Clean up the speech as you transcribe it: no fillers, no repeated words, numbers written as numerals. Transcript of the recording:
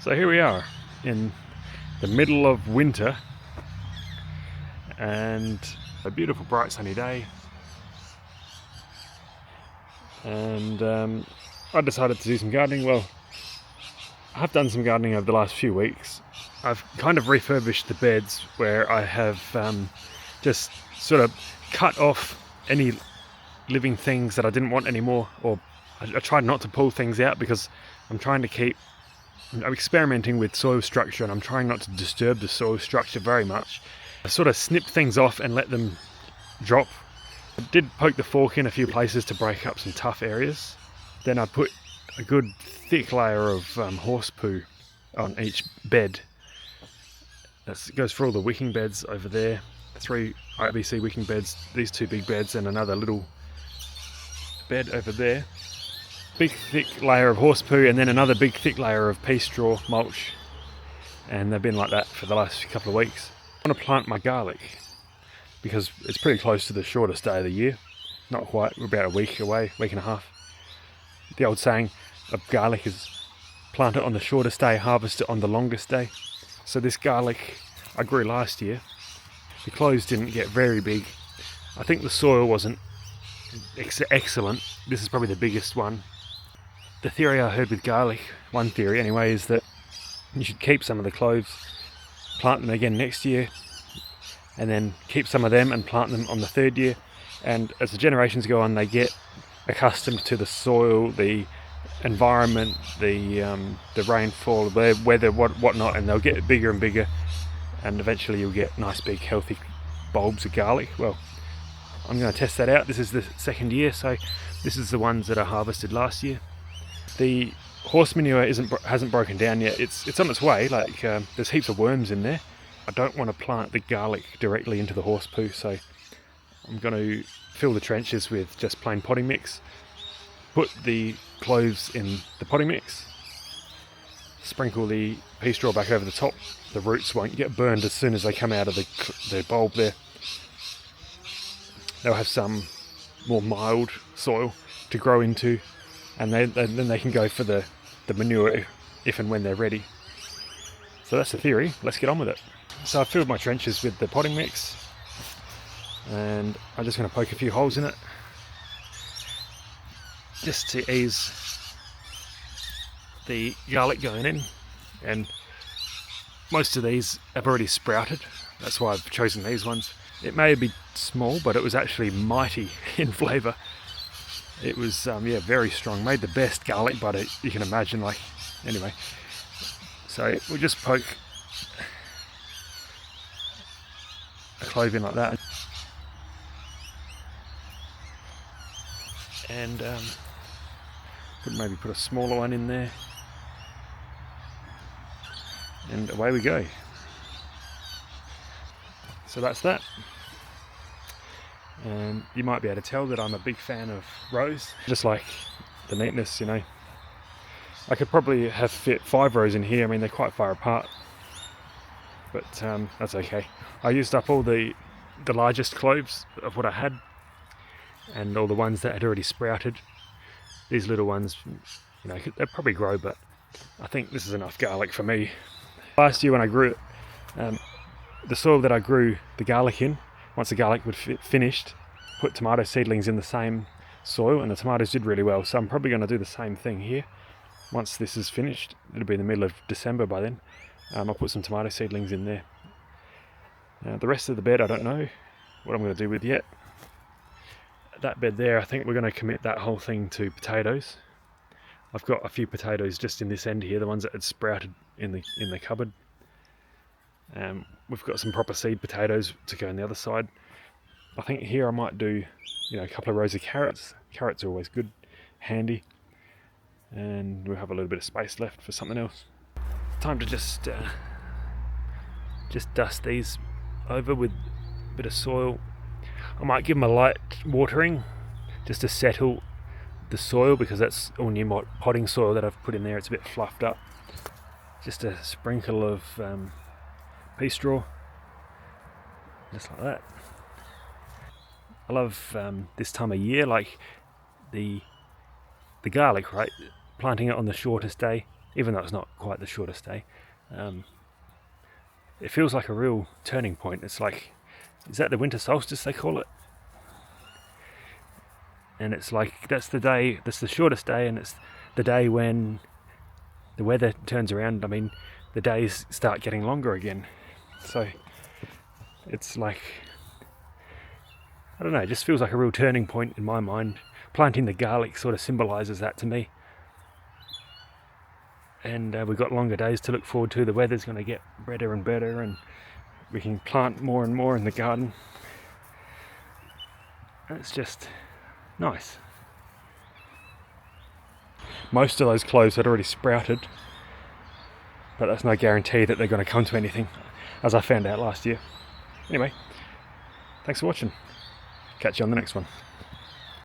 So here we are in the middle of winter and a beautiful bright sunny day, and I decided to do some gardening. Well, I have done some gardening over the last few weeks. I've kind of refurbished the beds where I have just sort of cut off any living things that I didn't want anymore, or I tried not to pull things out because I'm experimenting with soil structure and I'm trying not to disturb the soil structure very much. I sort of snipped things off and let them drop. I did poke the fork in a few places to break up some tough areas. Then I put a good thick layer of horse poo on each bed. That goes for all the wicking beds over there. 3 IBC wicking beds, these 2 big beds and another little bed over there. Big thick layer of horse poo and then another big thick layer of pea straw mulch, and they've been like that for the last couple of weeks. I want to plant my garlic because it's pretty close to the shortest day of the year. Not quite, we're about a week away, week and a half. The old saying of garlic is plant it on the shortest day, harvest it on the longest day. So this garlic I grew last year. The cloves didn't get very big. I think the soil wasn't excellent. This is probably the biggest one. The theory I heard with garlic, one theory anyway, is that you should keep some of the cloves, plant them again next year, and then keep some of them and plant them on the 3rd year. And as the generations go on, they get accustomed to the soil, the environment, the rainfall, the weather, whatnot, and they'll get bigger and bigger, and eventually you'll get nice big healthy bulbs of garlic. Well, I'm going to test that out. This is the 2nd year, so this is the ones that I harvested last year. The horse manure hasn't broken down yet. It's on its way. There's heaps of worms in there. I don't want to plant the garlic directly into the horse poo, so I'm going to fill the trenches with just plain potting mix, put the cloves in the potting mix, sprinkle the pea straw back over the top. The roots won't get burned as soon as they come out of the bulb there. They'll have some more mild soil to grow into, and then they can go for the manure if and when they're ready. So that's the theory. Let's get on with it. So I've filled my trenches with the potting mix, and I'm just going to poke a few holes in it just to ease the garlic going in. And most of these have already sprouted. That's why I've chosen these ones. It may be small, but it was actually mighty in flavour. It was very strong. Made the best garlic butter you can imagine. Anyway, so we'll just poke a clove in like that, and maybe put a smaller one in there, and away we go. So that's that. And you might be able to tell that I'm a big fan of rows. Just like the neatness, I could probably have fit 5 rows in here. I mean, they're quite far apart, but that's okay. I used up all the largest cloves of what I had, and all the ones that had already sprouted. These little ones, they'll probably grow, but I think this is enough garlic for me. Last year when I grew it, the soil that I grew the garlic in, once the garlic was finished, put tomato seedlings in the same soil, and the tomatoes did really well. So I'm probably going to do the same thing here. Once this is finished, it'll be in the middle of December by then, I'll put some tomato seedlings in there. The rest of the bed I don't know what I'm going to do with yet. That bed there, I think we're going to commit that whole thing to potatoes. I've got a few potatoes just in this end here, the ones that had sprouted in the cupboard. We've got some proper seed potatoes to go on the other side. I think here I might do a couple of rows of carrots. Carrots are always good, handy, and we'll have a little bit of space left for something else. Time to just dust these over with a bit of soil. I might give them a light watering just to settle the soil, because that's all new potting soil that I've put in there. It's a bit fluffed up. Just a sprinkle of pea straw, just like that. I love this time of year, like the garlic, right? Planting it on the shortest day even though it's not quite the shortest day. It feels like a real turning point. It's like, is that the winter solstice they call it? And it's like, that's the shortest day, and it's the day when the weather turns around. I mean, the days start getting longer again. So it's like, I don't know, it just feels like a real turning point in my mind. Planting the garlic sort of symbolises that to me. And we've got longer days to look forward to. The weather's going to get better and better, and we can plant more and more in the garden. And it's just nice. Most of those cloves had already sprouted, but that's no guarantee that they're going to come to anything, as I found out last year. Anyway, thanks for watching. Catch you on the next one.